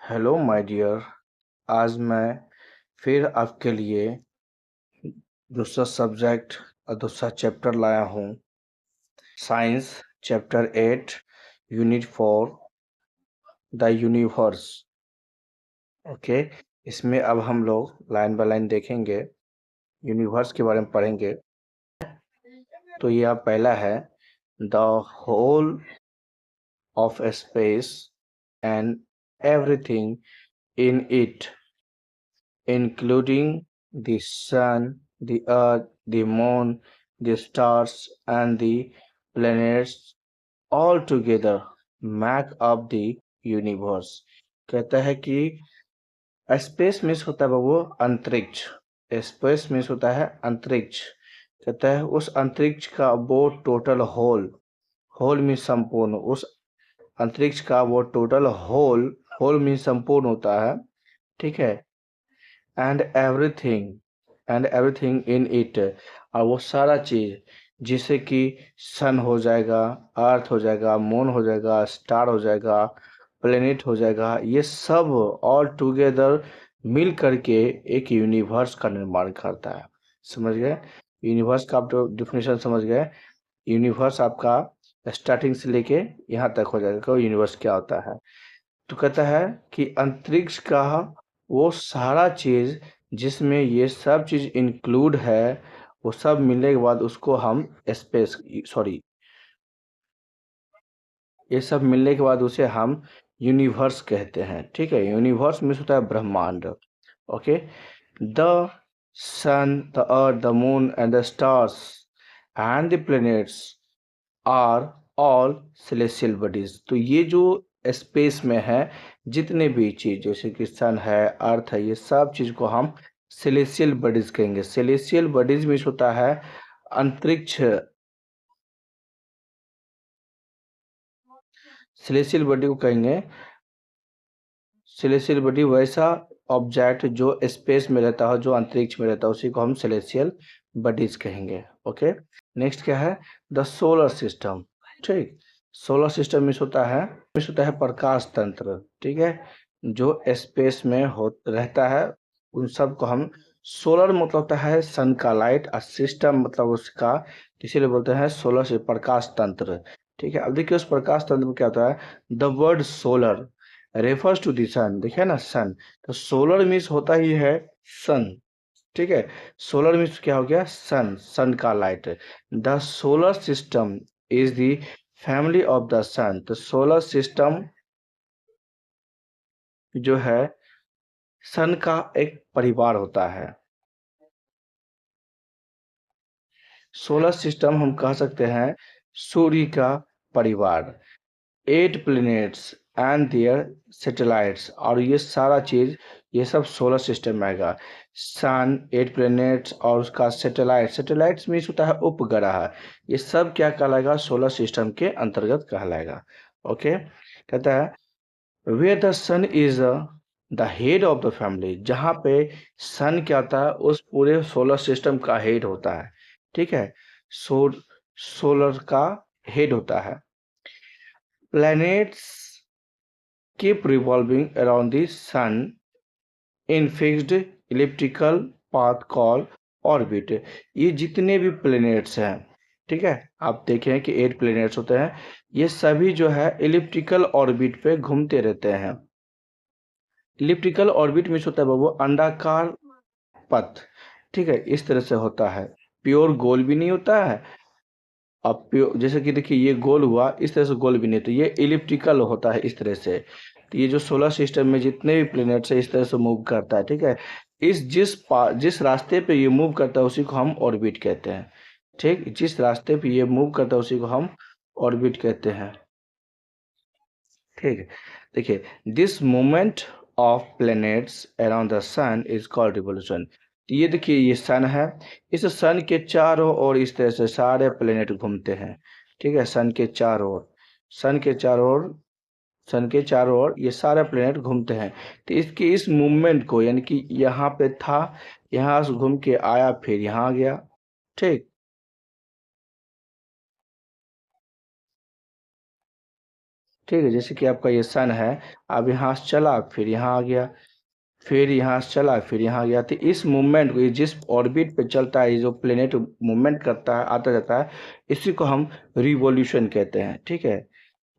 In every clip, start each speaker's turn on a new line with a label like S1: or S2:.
S1: Hello my dear. आज मैं फिर आपके लिए दूसरा सब्जेक्ट और दूसरा चैप्टर लाया हूँ। Science chapter 8 unit 4 the universe. Okay, इसमें अब हम लोग लाइन बाय लाइन देखेंगे, यूनिवर्स के बारे में पढ़ेंगे। तो यह पहला है the whole of space and everything in it including the sun, the earth, the moon, the stars, and the planets all together make up the universe। कहता है कि स्पेस मीन्स होता है बाबू अंतरिक्ष। स्पेस मीन्स होता है अंतरिक्ष। कहता है उस अंतरिक्ष का वो टोटल होल, होल मीन्स संपूर्ण, उस अंतरिक्ष का वो टोटल होल, होल मीन्स संपूर्ण होता है, ठीक है। एंड एवरीथिंग इन इट, और वो सारा चीज जिसे कि सन हो जाएगा, अर्थ हो जाएगा, मून हो जाएगा, स्टार हो जाएगा, प्लेनेट हो जाएगा, ये सब ऑल टुगेदर मिल करके एक यूनिवर्स का निर्माण करता है। समझ गए? यूनिवर्स का आप तो डिफिनेशन समझ गए। यूनिवर्स आपका स्टार्टिंग से लेके यहाँ तक हो जाएगा कि यूनिवर्स क्या होता है। तो कहता है कि अंतरिक्ष का वो सारा चीज जिसमें ये सब चीज इंक्लूड है, वो सब मिलने के बाद उसको हम स्पेस, सॉरी, ये सब मिलने के बाद उसे हम यूनिवर्स कहते हैं। ठीक है, यूनिवर्स में होता है ब्रह्मांड। Okay, the sun, the earth, the moon and the stars and the planets are all celestial bodies. तो ये जो स्पेस में है जितने भी चीज जैसे कि सन है, अर्थ है, ये सब चीज को हम सेलेस्टियल बॉडीज कहेंगे। सेलेस्टियल बॉडीज में होता है अंतरिक्ष। सेलेस्टियल बॉडी को कहेंगे, सेलेस्टियल बॉडी वैसा ऑब्जेक्ट जो स्पेस में रहता है, जो अंतरिक्ष में रहता है, उसी को हम सेलेस्टियल बॉडीज कहेंगे। ओके, नेक्स्ट क्या है? The solar system. ठीक, सोलर सिस्टम में होता है प्रकाश तंत्र। ठीक है, जो स्पेस में हो रहता है उन सब को हम, सोलर मतलब होता है सन का लाइट, और सिस्टम मतलब उसका, इसीलिए बोलते हैं सोलर से प्रकाश तंत्र। ठीक है, अब देखिए उस प्रकाश तंत्र में क्या होता है। The word solar refers to the sun. देखिए ना, सन, तो सोलर मीन्स होता ही है सन। ठीक है, सोलर मीन्स क्या हो गया? सन, सन का light. The solar system is the family of the sun. तो सोलर सिस्टम जो है सन का एक परिवार होता है। सोलर सिस्टम हम कह सकते हैं सूर्य का परिवार। 8 प्लैनेट्स एंड देयर सैटेलाइट्स, और ये सारा चीज ये सब सोलर सिस्टम में आएगा। सन, 8 प्लैनेट्स और उसका सैटेलाइट, सैटेलाइट्स मीन्स होता है उपग्रह, ये सब क्या कहलाएगा? सोलर सिस्टम के अंतर्गत कहलाएगा। ओके, कहता है where the sun is the head of the family, जहाँ पे सन क्या होता है? उस पूरे सोलर सिस्टम का हेड होता है। ठीक है, सोलर का हेड होता है। Planets keep revolving around the sun in fixed elliptical path called orbit। ये जितने भी प्लैनेट्स हैं, ठीक है, आप देखें कि 8 प्लैनेट्स होते हैं, ये सभी जो है इलिप्टिकल ऑर्बिट पे घूमते रहते हैं। इलिप्टिकल ऑर्बिट में होता है बाबू अंडाकार पथ। ठीक है, इस तरह से होता है, प्योर गोल भी नहीं होता है। अब जैसे कि देखिए ये गोल हुआ, इस तरह से गोल भी नहीं, तो ये इलिप्टिकल होता है इस तरह से। तो ये जो सोलर सिस्टम में जितने भी प्लैनेट्स है इस तरह से मूव करता है। ठीक है, इस जिस रास्ते पे ये मूव करता है उसी को हम ऑर्बिट कहते हैं। ठीक, जिस रास्ते पे ये मूव करता है उसी को हम ऑर्बिट कहते हैं। ठीक है, देखिए this movement of planets around the sun is called revolution. तो ये देखिए ये सन है, इस सन के चारों ओर इस तरह से सारे प्लैनेट घूमते हैं। ठीक है, सन के चारों ओर, सन के चारों ओर, सन के चारों ओर ये सारे प्लैनेट घूमते हैं। तो इसके इस मूवमेंट को, यानी कि यहाँ पे था, यहाँ से घूम के आया, फिर यहाँ गया। ठीक, ठीक है, जैसे कि आपका ये सन है, अब यहाँ से चला फिर यहाँ आ गया, फिर यहाँ से चला फिर यहाँ आ गया। तो इस मूवमेंट को, ये जिस ऑर्बिट पे चलता है, ये जो प्लेनेट मूवमेंट करता है आता जाता है, इसी को हम रिवॉल्यूशन कहते हैं। ठीक है,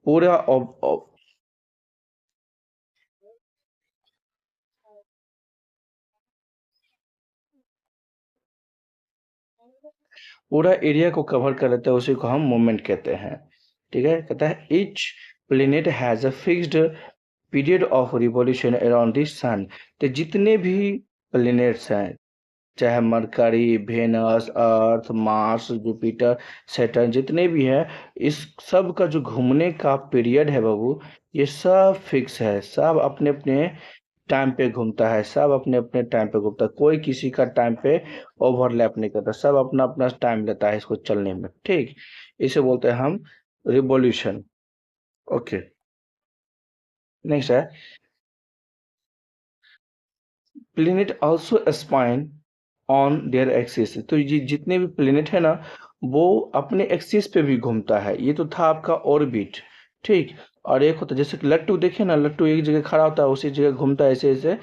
S1: पूरा पूरा एरिया को कवर कर लेता है, उसी को हम मूवमेंट कहते हैं। ठीक है, कहता है each planet has a fixed period of revolution around the sun. तो जितने भी प्लेनेट्स हैं, चाहे मरकरी, वेनस, अर्थ, मार्स, जुपिटर, सैटर्न, जितने भी हैं, इस सब का जो घूमने का पीरियड है बाबू, ये सब फिक्स है। सब अपने अपने टाइम पे घूमता है, सब अपने अपने टाइम पे घूमता है, कोई किसी का टाइम पे ओवरलैप नहीं करता, सब अपना अपना टाइम लेता है इसको चलने में। ठीक, इसे बोलते हैं हम रिवॉल्यूशन। ओके, नेक्स्ट है planet also spine on their axis. तो ये जितने भी प्लेनेट है ना, वो अपने एक्सिस पे भी घूमता है। ये तो था आपका ऑर्बिट। ठीक, और एक होता है जैसे कि लट्टू, देखे ना, लट्टू एक जगह खड़ा होता है, उसी जगह घूमता है ऐसे ऐसे।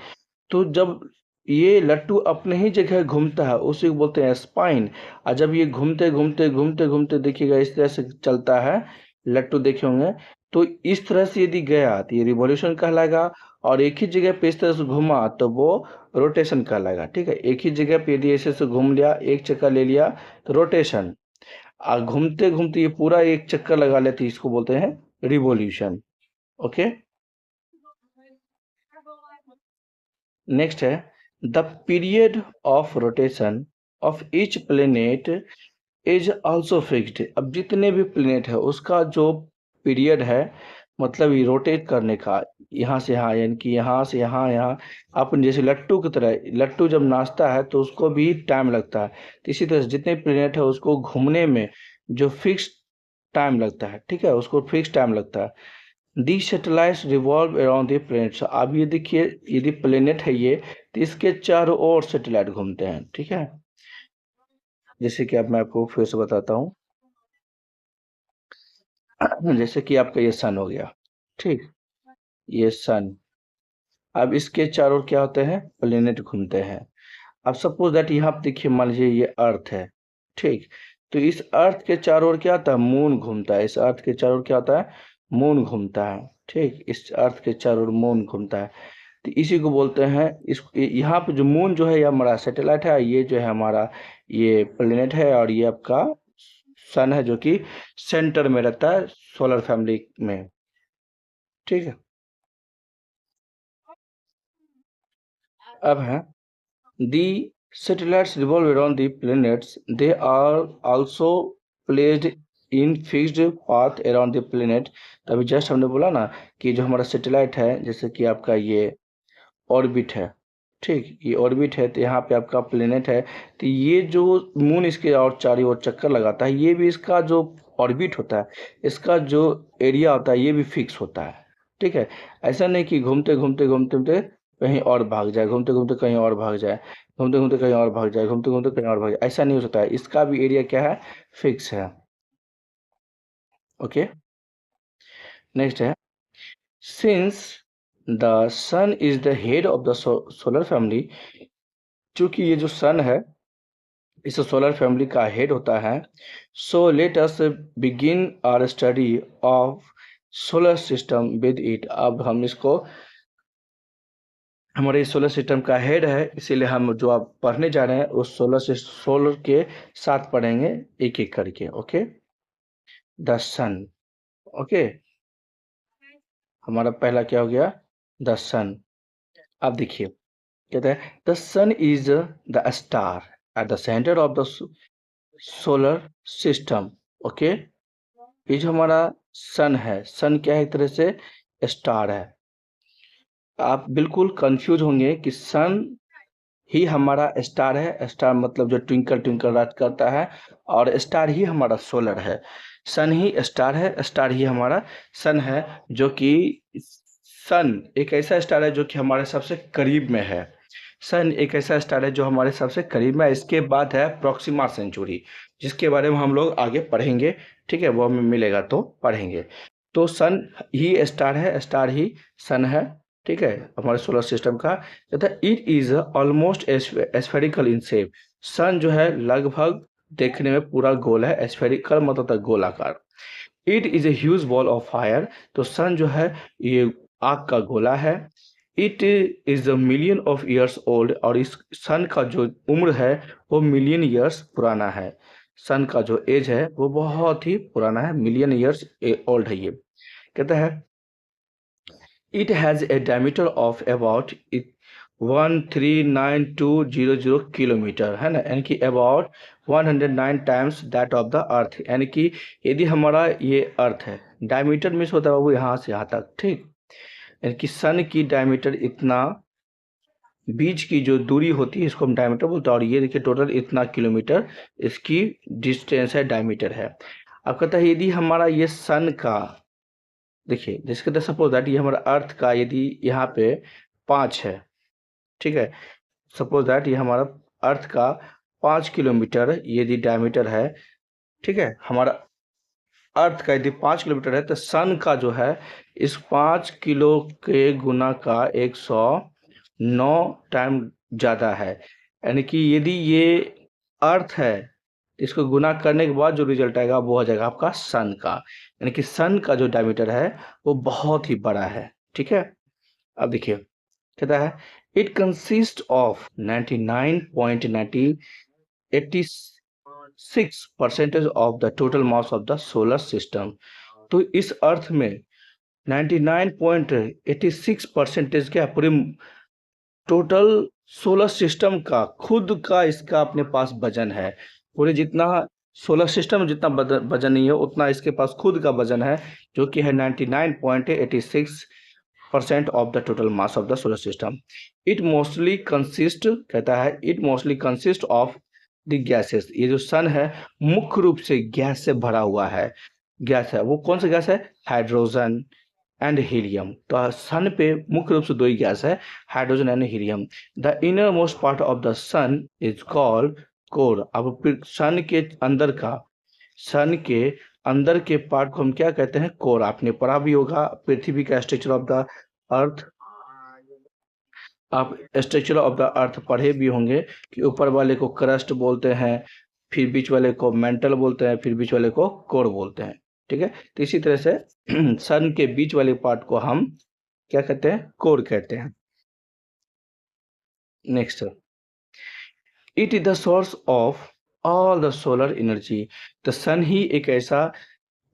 S1: तो जब ये लट्टू अपने ही जगह घूमता है, उसी को बोलते हैं स्पाइन। और जब ये घूमते घूमते घूमते घूमते देखिएगा, इस तरह से चलता है, लट्टू देखे होंगे, तो इस तरह से यदि गया तो ये रिवॉल्यूशन कहलाएगा। और एक ही जगह पे इस तरह से घुमा तो वो रोटेशन कहलाएगा। ठीक है, एक ही जगह पे यदि ऐसे से घूम लिया, एक चक्कर ले लिया, तो रोटेशन। और घूमते घूमते ये पूरा एक चक्कर लगा लेते, इसको बोलते हैं रिवॉल्यूशन। ओके, नेक्स्ट है the period of rotation of each planet is also fixed. अब जितने भी प्लेनेट है उसका जो पीरियड है, मतलब ये रोटेट करने का, यहाँ से यहाँ, यानी कि यहाँ से यहाँ यहाँ, अपन जैसे लट्टू की तरह, लट्टू जब नाचता है तो उसको भी टाइम लगता है, तो इसी तरह से जितने प्लेनेट है उसको घूमने में जो फिक्स टाइम लगता है, ठीक है, उसको फिक्स टाइम लगता है। The satellites revolve around the planets. अब ये देखिए, यदि प्लेनेट है ये, तो इसके चारों ओर सैटेलाइट घूमते हैं। ठीक है, जैसे कि अब मैं आपको फिर से बताता हूँ। जैसे कि आपका ये सन हो गया, ठीक, ये सन, अब इसके चारों ओर क्या होते हैं, प्लेनेट घूमते हैं। अब सपोज दैट यहाँ पे देखिए, मान लीजिए ये अर्थ है, ठीक, तो इस अर्थ के चारों ओर क्या होता है, मून घूमता है। इस अर्थ के चारों ओर क्या होता है, मून घूमता है। ठीक, इस अर्थ के चारों ओर मून घूमता है। तो इसी को बोलते हैं, इस यहाँ पे जो मून जो है ये हमारा सैटेलाइट है, ये जो है हमारा ये प्लेनेट है, और ये आपका सन है जो कि सेंटर में रहता है सोलर फैमिली में। ठीक है, अब है दी satellites revolve around the planets. They are also placed in fixed path around the planet. तो अभी जस्ट हमने बोला ना कि जो हमारा सैटेलाइट है, जैसे कि आपका ये ऑर्बिट है, ठीक, ये ऑर्बिट है, तो यहाँ पे आपका प्लेनेट है, तो ये जो मून इसके और चारों ओर चक्कर लगाता है, ये भी इसका जो ऑर्बिट होता है, इसका जो एरिया होता है, ये भी फिक्स होता है। ठीक है, ऐसा नहीं कि घूमते घूमते घूमते घूमते कहीं और भाग जाए, घूमते घूमते कहीं और भाग जाए, घूमते घूमते कहीं और भाग जाए, घूमते घूमते कहीं और भाग जाए, ऐसा नहीं हो सकता है। इसका भी एरिया क्या है, फिक्स है। ओके, नेक्स्ट है since the sun is the head of the solar family. चूंकि ये जो सन है इस सोलर फैमिली का हेड होता है, so let us begin our study of solar system with it. अब हम इसको, हमारे सोलर सिस्टम का हेड है, इसीलिए हम जो आप पढ़ने जा रहे हैं उस सोलर के साथ पढ़ेंगे एक एक करके। Okay, the sun. ओके, हमारा पहला क्या हो गया, द सन। अब देखिए, कहते हैं the sun is the star at the centre of the solar system. Okay, ये जो हमारा सन है, सन क्या है, एक तरह से स्टार है। आप बिल्कुल कंफ्यूज होंगे कि सन ही हमारा स्टार है, स्टार मतलब जो ट्विंकल ट्विंकल रात करता है, और स्टार ही हमारा सोलर है। सन ही स्टार है, स्टार ही हमारा सन है, जो कि सन एक ऐसा स्टार है जो कि हमारे सबसे करीब में है। सन एक ऐसा स्टार है जो हमारे सबसे करीब में है। इसके बाद है प्रॉक्सिमा सेंचुरी, जिसके बारे में हम लोग आगे पढ़ेंगे। ठीक है, वो हमें मिलेगा तो पढ़ेंगे। तो सन ही स्टार है, स्टार ही सन है, ठीक है, हमारे सोलर सिस्टम का। तथा it is almost spherical in shape. Sun जो है लगभग देखने में पूरा गोल है, एस्फेरिकल मतलब गोलाकार। It is a huge ball of fire. तो सन जो है ये आग का गोला है। It is a million of years old. और इस सन का जो उम्र है वो मिलियन ईयर्स पुराना है। सन का जो एज है वो बहुत ही पुराना है, मिलियन ईयर्स ओल्ड है ये। कहता है it has a diameter of about 139,200 kilometre, है ना, यानी कि about 109 times that of the earth. यानी कि यदि हमारा ये अर्थ है, डायमीटर मीन्स होता है बाबू यहाँ से यहाँ तक, ठीक, यानी कि सन की डायमीटर इतना, बीच की जो दूरी होती है इसको हम डायमीटर बोलते हैं। और ये देखिए टोटल इतना किलोमीटर इसकी डिस्टेंस है, डायमीटर है। अब कहता है यदि हमारा ये सन का, देखिए जिसके अंदर सपोज दैट ये हमारा अर्थ का यदि यहाँ पे 5 है, ठीक है, सपोज दैट ये हमारा अर्थ का 5 किलोमीटर यदि डायमीटर है, ठीक है, हमारा अर्थ का यदि 5 किलोमीटर है तो सन का जो है इस 5 किलो के गुना का 109 टाइम ज़्यादा है। यानी कि यदि ये अर्थ है इसको गुना करने के बाद जो रिजल्ट आएगा वो हो जाएगा आपका सन का। यानी कि सन का जो डायमीटर है वो बहुत ही बड़ा है, ठीक है। अब देखिए कहता है it consist of 99.86% of the total mass of the solar system. तो इस अर्थ में 99.86% क्या पूरे टोटल सोलर सिस्टम का खुद का इसका अपने पास वजन है। पूरे जितना सोलर सिस्टम में जितना वजन नहीं है उतना इसके पास खुद का वजन है, जो कि है 99.86% of the total mass of the solar system. It mostly consist, कहता है it mostly consist of the gases. ये जो सन है मुख्य रूप से गैस से भरा हुआ है। गैस है, वो कौन सा गैस है? Hydrogen and helium. तो सन पे मुख्य रूप से दो ही गैस है, hydrogen and helium. The inner most part of the sun is called core. अब फिर सन के अंदर का, सन के अंदर के पार्ट को हम क्या कहते हैं? कोर। आपने पढ़ा भी होगा पृथ्वी का स्ट्रक्चर ऑफ द अर्थ, आप स्ट्रक्चर ऑफ द अर्थ पढ़े भी होंगे कि ऊपर वाले को क्रस्ट बोलते हैं, फिर बीच वाले को मेंटल बोलते हैं, फिर बीच वाले को कोर बोलते हैं, ठीक है। तो इसी तरह से सन के बीच वाले पार्ट को हम क्या कहते हैं? कोर कहते हैं। Next, it is the source of all the solar energy. तो सन ही एक ऐसा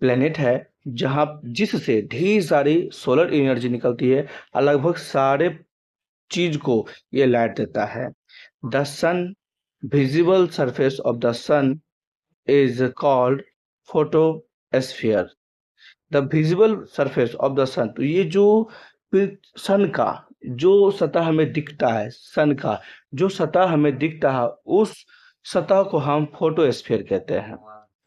S1: प्लेनेट है जहां जिससे ढेर सारी सोलर एनर्जी निकलती है, लगभग सारे चीज को ये लाइट देता है। The sun visible surface of the sun is called photosphere। The visible surface of the sun, तो ये जो सन का जो सतह हमें दिखता है, सन का जो सतह हमें दिखता है उस सतह को हम फोटोस्फीयर कहते हैं,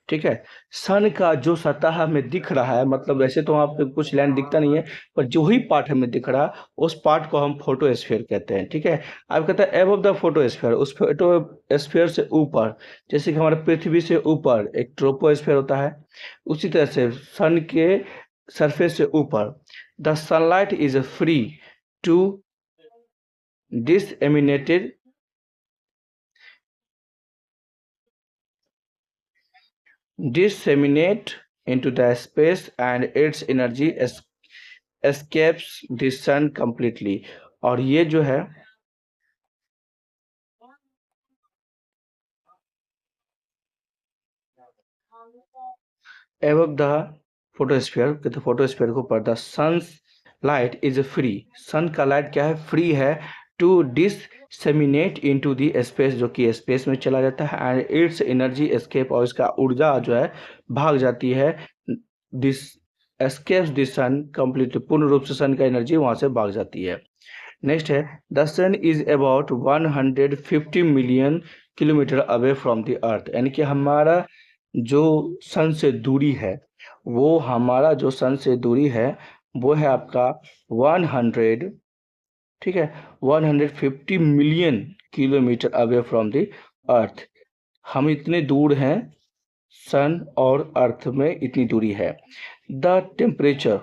S1: ठीक है। सन का जो सतह हमें दिख रहा है, मतलब वैसे तो वहाँ पे कुछ लाइन दिखता नहीं है, पर जो ही पार्ट हमें दिख रहा है उस पार्ट को हम फोटोस्फीयर कहते हैं, ठीक है। अब कहता है एबव द फोटोस्फीयर, उस फोटोस्फीयर से ऊपर, जैसे कि हमारे पृथ्वी से ऊपर एक ट्रोपोस्फीयर होता है, उसी तरह से सन के सरफेस से ऊपर the sunlight is free to disseminated disseminate into the space and its energy escapes the sun completely। और ये जो है above the photosphere, कहते फोटोस्फीयर को ऊपर the sun's light is free. Sun का लाइट क्या है? फ्री है to disseminate into the space, जो कि स्पेस में चला जाता है, एंड इट्स एनर्जी एस्केप, और इसका ऊर्जा जो है भाग जाती है, this escapes the sun completely, पूर्ण रूप से सन का एनर्जी वहां से भाग जाती है। नेक्स्ट है the sun is about 150 million kilometre away from the earth. यानी कि हमारा जो सन से दूरी है, वो हमारा जो सन से दूरी है वो है आपका 100, ठीक है, 150 million kilometre away from the अर्थ। हम इतने दूर हैं सन और अर्थ में इतनी दूरी है। The temperature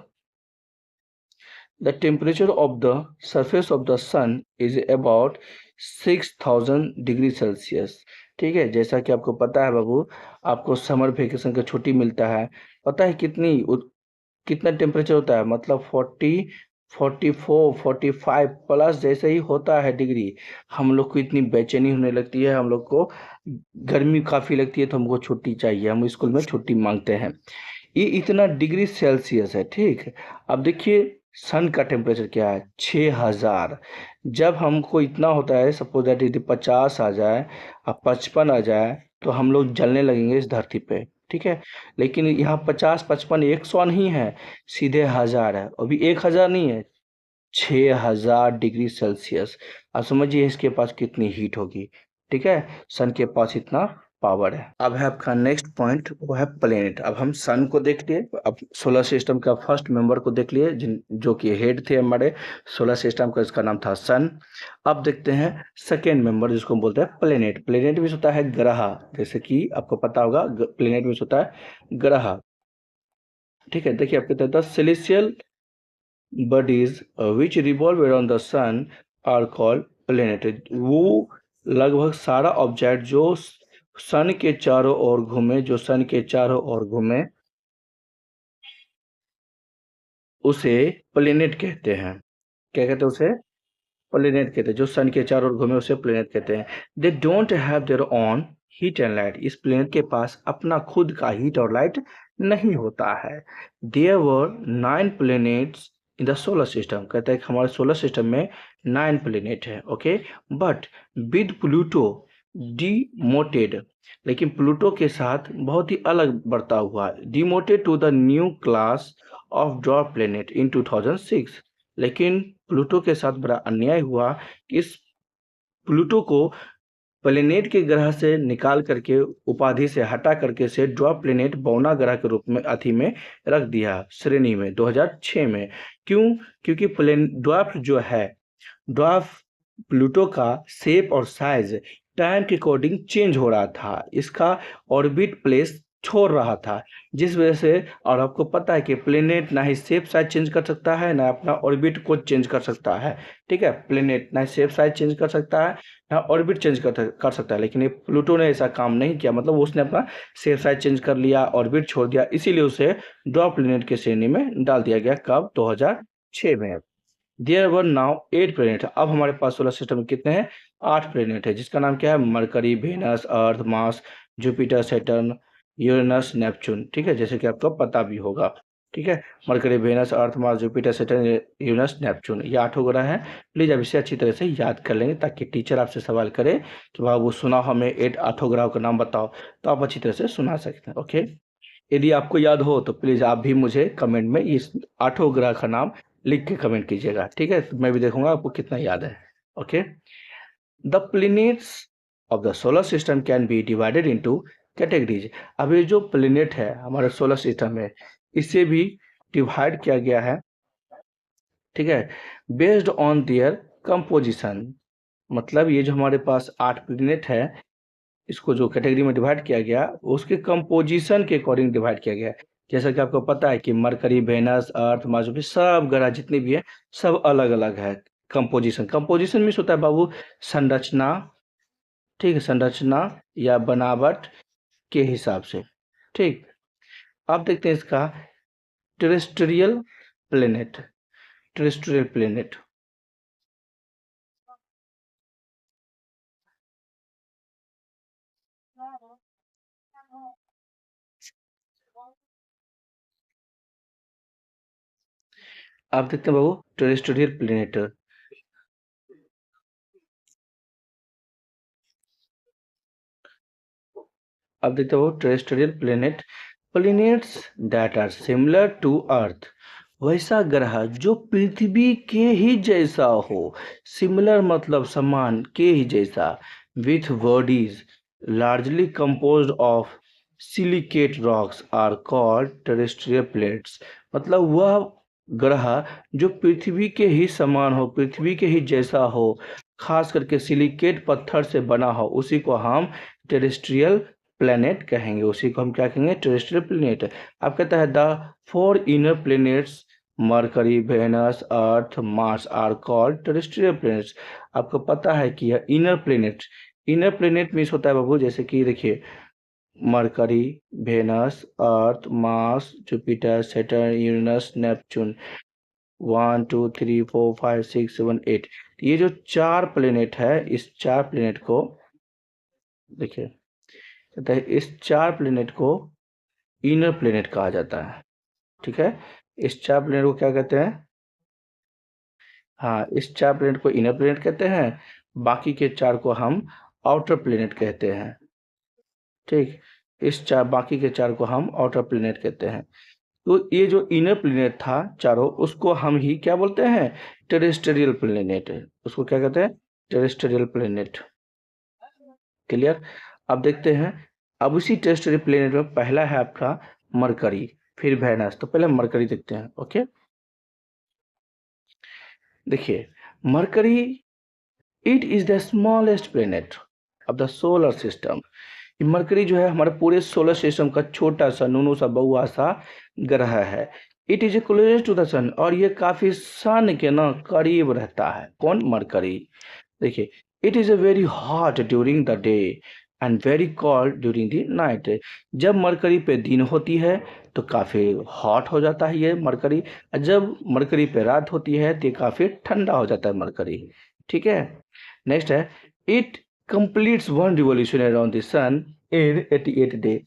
S1: of the surface of the sun is about 6000 degree Celsius. ठीक है, जैसा कि आपको पता है बाबू, आपको समर वेकेशन का छुट्टी मिलता है, पता है कितना टेम्परेचर होता है, मतलब 44 45 प्लस जैसे ही होता है डिग्री, हम लोग को इतनी बेचैनी होने लगती है, हम लोग को गर्मी काफ़ी लगती है, तो हमको छुट्टी चाहिए, हम स्कूल में छुट्टी मांगते हैं। ये इतना डिग्री सेल्सियस है। ठीक है, अब देखिए सन का टेम्परेचर क्या है, 6000। जब हमको इतना होता है, सपोज दैट यदि 50 आ जाए अब 55 आ जाए, तो हम लोग जलने लगेंगे इस धरती पे। ठीक है, लेकिन यहाँ 50 55 100 नहीं है, सीधे 1000 है, अभी 1000 नहीं है, 6000 डिग्री सेल्सियस। अब समझिए इसके पास कितनी हीट होगी। ठीक है, सन के पास इतना पावर है। अब है आपका नेक्स्ट पॉइंट, वो है प्लेनेट। अब हम सन को देख लिए, अब सोलर सिस्टम का फर्स्ट मेंबर को देख लिए, जिन जो कि हेड थे हमारे सोलर सिस्टम का, इसका नाम था सन। अब देखते हैं सेकेंड मेंबर जिसको हम बोलते हैं प्लेनेट। प्लेनेट भी होता है ग्रह, जैसे कि आपको पता होगा प्लेनेट भी होता है ग्रह। ठीक है, देखिए आपके कहता है celestial bodies which revolve around the sun are called planet। वो लगभग सारा ऑब्जेक्ट जो सन के चारों ओर घूमे, जो सन के चारों ओर घूमे, उसे प्लेनेट कहते हैं। क्या कहते हैं उसे? प्लेनेट कहते हैं। जो सन के चारों ओर घूमे उसे प्लेनेट कहते हैं। They don't have their on heat and light. इस प्लेनेट के पास अपना खुद का हीट और लाइट नहीं होता है। There were 9 planets in the solar system. कहता है कि हमारे सोलर सिस्टम में 9 प्लेनेट है। Okay, but with Pluto demoted, लेकिन प्लूटो के साथ बहुत ही अलग बर्ताव हुआ। Demoted to the new class of dwarf planet in 2006। लेकिन प्लूटो के साथ बड़ा अन्याय हुआ कि इस प्लूटो को प्लेनेट के ग्रह से निकाल करके, उपाधि से हटा करके से ड्वार्फ प्लेनेट बौना ग्रह के रूप में अथी में रख दिया, श्रेणी में 2006 में। क्यों? क्योंकि ड्वार्फ जो है, ड्वार्फ प्लूटो का शेप और साइज टाइम के अकॉर्डिंग चेंज हो रहा था, इसका ऑर्बिट प्लेस छोड़ रहा था, जिस वजह से। और आपको पता है कि प्लेनेट ना ही शेप साइज चेंज कर सकता है, ना अपना ऑर्बिट को चेंज कर सकता है। ठीक है, प्लेनेट ना शेप साइज चेंज कर सकता है, ना ऑर्बिट चेंज कर सकता है, लेकिन ये प्लूटो ने ऐसा काम नहीं किया। मतलब उसने अपना शेप साइज चेंज कर लिया, ऑर्बिट छोड़ दिया, इसीलिए उसे ड्वार्फ प्लेनेट के श्रेणी में डाल दिया गया। कब? 2006 में। There were now 8 planet. अब हमारे पास सोलर सिस्टम में कितने हैं? 8 प्लेनेट है, जिसका नाम क्या है? मरकरी, वेनस, अर्थ, Mars, Jupiter, Saturn, Uranus, Neptune. ठीक है, जैसे कि आपको पता भी होगा। ठीक है, मरकरी, वेनस, अर्थ, Mars, Jupiter, Saturn, Uranus, Neptune, ये 8 ग्रह हैं। प्लीज अब इसे अच्छी तरह से याद कर लेंगे, ताकि टीचर आपसे सवाल करे कि बाबू सुना हमें 8 ग्रहों का नाम बताओ, तो आप अच्छी तरह से सुना सकते हैं। ओके, यदि आपको याद हो तो प्लीज आप भी मुझे कमेंट में इस 8 ग्रह का नाम लिख के कमेंट कीजिएगा। ठीक है, तो मैं भी देखूंगा आपको कितना याद है। Okay, the planets of the solar system can be divided into categories. अब ये जो प्लेनेट है हमारे सोलर सिस्टम में, इसे भी डिवाइड किया गया है। ठीक है, बेस्ड ऑन देयर कंपोजिशन। मतलब ये जो हमारे पास 8 प्लेनेट है, इसको जो कैटेगरी में डिवाइड किया गया, उसके कंपोजिशन के अकॉर्डिंग डिवाइड किया गया है। जैसा कि आपको पता है कि मरकरी, वेनस, अर्थ, मार्स, जुपिटर, सब ग्रह जितने भी हैं, सब अलग अलग है। कंपोजिशन, कंपोजिशन मीन्स होता है बाबू संरचना। ठीक है, संरचना या बनावट के हिसाब से। ठीक, अब देखते हैं इसका टेरेस्ट्रियल प्लेनेट। टेरेस्ट्रियल प्लेनेट, आप देखते हैं बाबू टेरेस्ट्रियल प्लेनेट। अब देखते हो terrestrial planet, planets that are similar to earth. वैसा ग्रह जो पृथ्वी के ही जैसा हो। सिमिलर मतलब समान, के ही जैसा। With bodies largely composed of silicate rocks are called terrestrial planets. मतलब वह ग्रह जो पृथ्वी के ही समान हो, पृथ्वी के ही जैसा हो, खास करके सिलिकेट पत्थर से बना हो, उसी को हम टेरेस्ट्रियल प्लेनेट कहेंगे, उसी को हम क्या कहेंगे, टेरेस्ट्रियल प्लेनेट। अब कहता है the 4 inner planets Mercury, Venus, earth, Mars are called terrestrial planets. आपको पता है कि यह इनर प्लेनेट मीन्स होता है बाबू, जैसे कि देखिए मरकरी, वेनस, अर्थ, Mars, Jupiter, Saturn, Uranus, Neptune, 1 2 3 4 5 6 7 8। ये जो 4 प्लेनेट है, इस 4 प्लेनेट को देखिए, कहता है इस 4 प्लेनेट को इनर प्लेनेट कहा जाता है। ठीक है, इस 4 प्लेनेट को क्या कहते हैं, हाँ, इस 4 प्लेनेट को इनर प्लेनेट कहते हैं, बाकी के 4 को हम आउटर प्लेनेट कहते हैं। ठीक, बाकी के 4 को हम आउटर प्लेनेट कहते हैं। तो ये जो इनर प्लेनेट था चारों, उसको हम ही क्या बोलते हैं, टेरेस्ट्रियल प्लेनेट। उसको क्या कहते हैं, टेरेस्ट्रियल प्लेनेट। क्लियर। अब देखते हैं, अब उसी टेरेस्ट्रियल प्लेनेट में पहला है आपका मरकरी, फिर वेनस। तो पहले मरकरी देखते हैं। ओके, देखिए mercury, it is the smallest planet of the solar system. Mercury जो है हमारे पूरे सोलर सिस्टम का छोटा सा नूनू सा बउआ सा ग्रह है। It is closest to the sun, और ये काफी सन के ना करीब रहता है। कौन, मरकरी। देखिए, it is a very hot during the day and very cold during the night. जब मरकरी पे दिन होती है तो काफी हॉट हो जाता है ये मरकरी, और जब मरकरी पे रात होती है तो ये काफी ठंडा हो जाता है मरकरी। ठीक है, नेक्स्ट है, it completes one revolution around the sun in 88 day।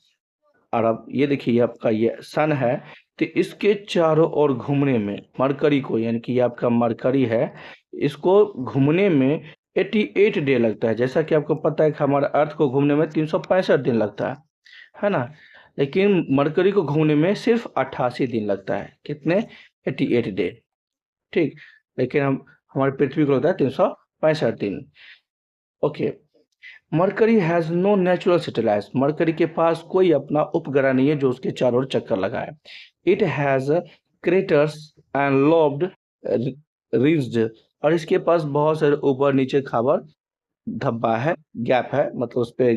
S1: और अब ये देखिए, आपका ये सन है, तो इसके चारों ओर घूमने में मरकरी को, यानी कि आपका मरकरी है, इसको घूमने में 88 डे लगता है। जैसा कि आपको पता है कि हमारे अर्थ को घूमने में 365 दिन लगता है ना, लेकिन मरकरी को घूमने में सिर्फ 88 दिन लगता है। कितने, 88 डे। ठीक, लेकिन हमारी पृथ्वी को लगता है 365 दिन। Okay, Mercury has no natural satellite. Mercury के पास कोई अपना उपग्रह नहीं है जो उसके चारों ओर चक्कर लगाए। It has craters and lobbed rigid, और इसके पास बहुत सारे ऊपर नीचे खाबर धब्बा है, गैप है, मतलब उस पे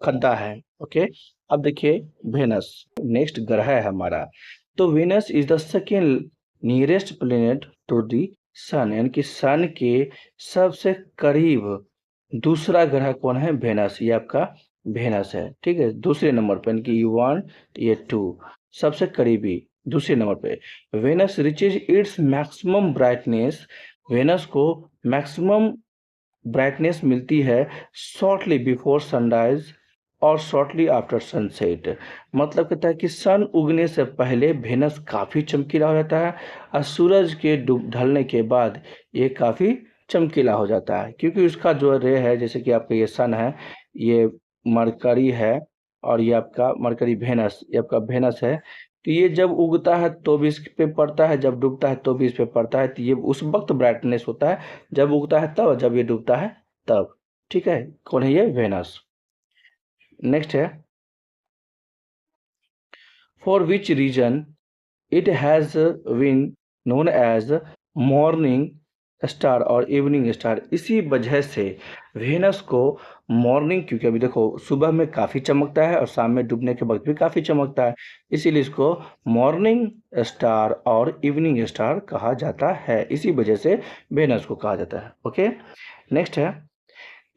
S1: खड्डा है। ओके, अब देखिए वेनस, नेक्स्ट ग्रह है हमारा। तो Venus is the second nearest planet to the sun, यानी कि सन के सबसे करीब दूसरा ग्रह कौन है, वेनस। ये आपका वेनस है। ठीक है, दूसरे नंबर पे, यानी कि ये 1 ये 2, सबसे करीबी दूसरे नंबर पे। Venus reaches its maximum brightness. Venus को मैक्सिमम ब्राइटनेस मिलती है शॉर्टली बिफोर सनराइज और शॉर्टली आफ्टर सनसेट। मतलब कहता है कि सन उगने से पहले वेनस काफ़ी चमकीला हो जाता है, और सूरज के ढलने के बाद ये काफ़ी चमकीला हो जाता है, क्योंकि उसका जो रे है, जैसे कि आपका ये सन है, ये मरकरी है, और ये आपका मरकरी वेनस, ये आपका वेनस है। तो ये जब उगता है तो भी इस पे पड़ता है, जब डूबता है तो भी इस पे पड़ता है। तो ये उस वक्त ब्राइटनेस होता है जब उगता है तब, जब ये डूबता है तब। ठीक है, कौन है ये, वेनस। नेक्स्ट है, for which reason it has been known as morning star और इवनिंग स्टार। इसी वजह से वेनस को मॉर्निंग, क्योंकि अभी देखो सुबह में काफ़ी चमकता है और शाम में डूबने के वक्त भी काफ़ी चमकता है, इसीलिए इसको मॉर्निंग स्टार और इवनिंग स्टार कहा जाता है। इसी वजह से वेनस को कहा जाता है। ओके, नेक्स्ट है,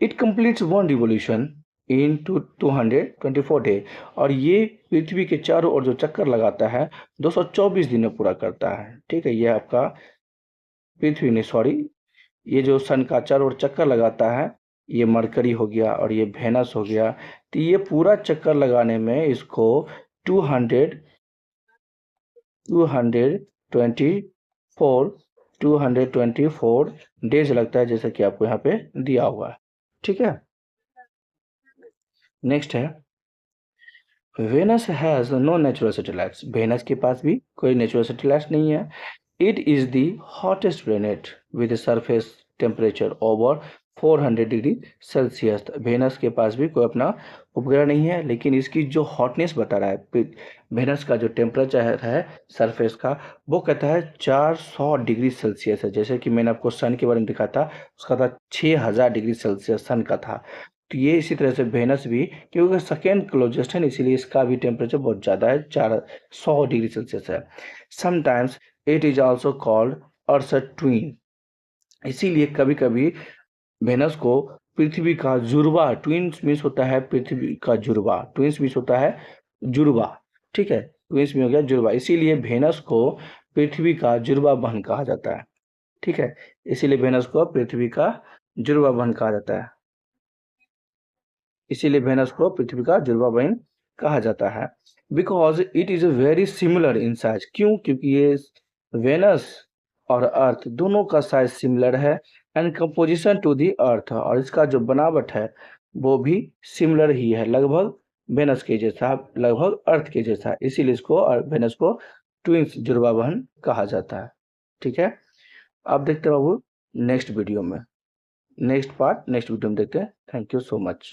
S1: it completes one revolution in 224 day, और ये पृथ्वी के चारों ओर जो चक्कर लगाता है 224 दिन में पूरा करता है। ठीक है, ये आपका पृथ्वी ने, सॉरी, ये जो सन का चारों ओर चक्कर लगाता है, ये मरकरी हो गया और ये वेनस हो गया। तो ये पूरा चक्कर लगाने में इसको 224 डेज लगता है, जैसा कि आपको यहाँ पे दिया हुआ है। ठीक है, नेक्स्ट है, Venus has no natural satellites. Venus के पास भी कोई नेचुरल सैटेलाइट नहीं है। It is the hottest planet with surface temperature over 400 degree Celsius. Venus के पास भी कोई अपना उपग्रह नहीं है, लेकिन इसकी जो हॉटनेस बता रहा है, वेनस का जो टेम्परेचर है सरफेस का, वो कहता है 400 डिग्री सेल्सियस है। जैसे कि मैंने आपको सन के बारे में दिखा था, उसका था 6000 डिग्री सेल्सियस सन का था। तो ये इसी तरह से वेनस भी, क्योंकि सेकेंड क्लोजेस्ट है इसीलिए इसका भी टेम्परेचर बहुत ज़्यादा है, 400 डिग्री सेल्सियस है। Sometimes it is also called earth twin, इसीलिए कभी कभी वेनस को पृथ्वी का जुड़वा, ट्विन्स मीन्स होता है पृथ्वी का जुड़वा, ट्विन्स मीन्स होता है जुड़वा, ठीक है, ट्विन्स में हो गया जुड़वा, इसीलिए वेनस को पृथ्वी का जुड़वा बहन कहा जाता है, ठीक है, इसीलिए वेनस को पृथ्वी का जुड़वा बहन कहा जाता है, इसीलिए वेनस को पृथ्वी का जुड़वा बहन कहा जाता है। Because it is very similar in size, क्यों, क्योंकि ये वेनस और अर्थ दोनों का साइज सिमिलर है, एंड कंपोजिशन टू दी अर्थ, और इसका जो बनावट है वो भी सिमिलर ही है, लगभग वेनस के जैसा, लगभग अर्थ के जैसा, इसीलिए इसको और वेनस को ट्विंस जुड़वा बहन कहा जाता है, ठीक है। अब देखते हैं बाबू नेक्स्ट वीडियो में, नेक्स्ट पार्ट नेक्स्ट वीडियो में देखते हैं। Thank you so much.